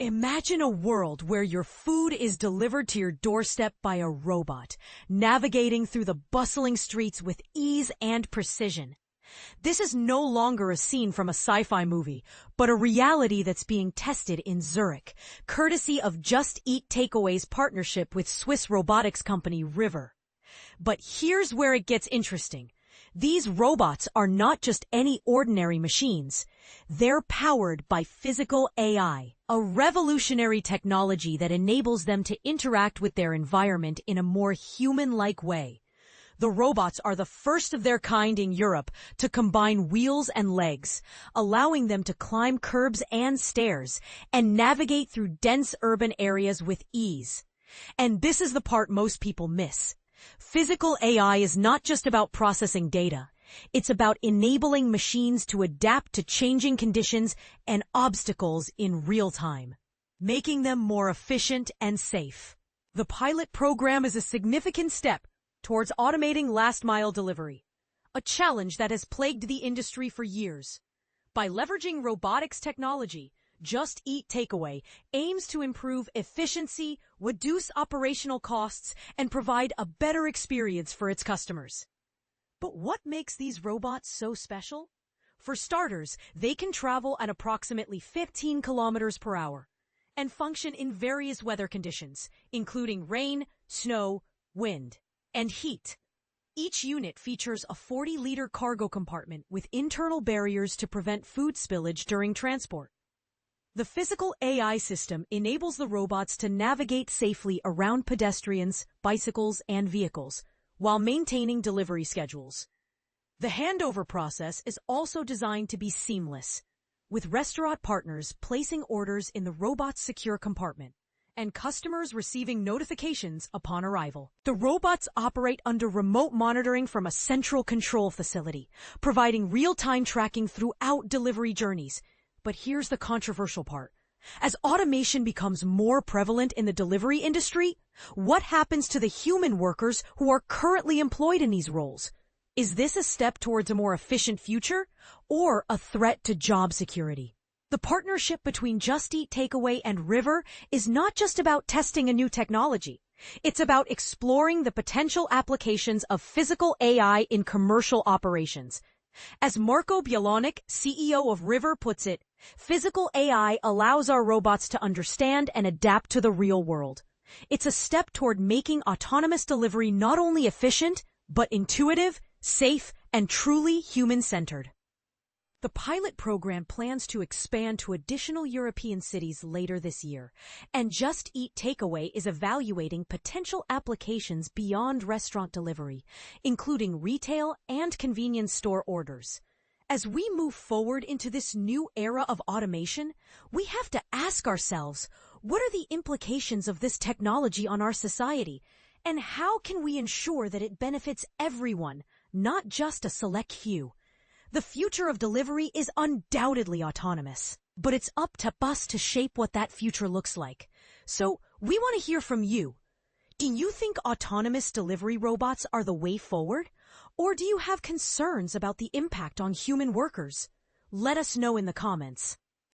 Imagine a world where your food is delivered to your doorstep by a robot, navigating through the bustling streets with ease and precision. This is no longer a scene from a sci-fi movie, but a reality that's being tested in Zurich, courtesy of Just Eat Takeaway's partnership with Swiss robotics company River. But here's where it gets interesting. These robots are not just any ordinary machines. They're powered by physical AI, a revolutionary technology that enables them to interact with their environment in a more human-like way. The robots are the first of their kind in Europe to combine wheels and legs, allowing them to climb curbs and stairs and navigate through dense urban areas with ease. And this is the part most people miss. Physical AI is not just about processing data. It's about enabling machines to adapt to changing conditions and obstacles in real time, making them more efficient and safe. The pilot program is a significant step towards automating last-mile delivery, a challenge that has plagued the industry for years. By leveraging robotics technology, Just Eat Takeaway aims to improve efficiency, reduce operational costs, and provide a better experience for its customers. But what makes these robots so special? For starters, they can travel at approximately 15 kilometers per hour and function in various weather conditions, including rain, snow, wind, and heat. Each unit features a 40-liter cargo compartment with internal barriers to prevent food spillage during transport. The physical AI system enables the robots to navigate safely around pedestrians, bicycles, and vehicles, while maintaining delivery schedules. The handover process is also designed to be seamless, with restaurant partners placing orders in the robot's secure compartment and customers receiving notifications upon arrival. The robots operate under remote monitoring from a central control facility, providing real-time tracking throughout delivery journeys. But here's the controversial part. As automation becomes more prevalent in the delivery industry, what happens to the human workers who are currently employed in these roles? Is this a step towards a more efficient future or a threat to job security? The partnership between Just Eat Takeaway and River is not just about testing a new technology. It's about exploring the potential applications of physical AI in commercial operations. As Marco Bialonik, CEO of River, puts it, physical AI allows our robots to understand and adapt to the real world. It's a step toward making autonomous delivery not only efficient, but intuitive, safe, and truly human-centered. The pilot program plans to expand to additional European cities later this year, and Just Eat Takeaway is evaluating potential applications beyond restaurant delivery, including retail and convenience store orders. As we move forward into this new era of automation, we have to ask ourselves, what are the implications of this technology on our society, and how can we ensure that it benefits everyone, not just a select few? The future of delivery is undoubtedly autonomous, but it's up to us to shape what that future looks like. So we want to hear from you. Do you think autonomous delivery robots are the way forward? Or do you have concerns about the impact on human workers? Let us know in the comments.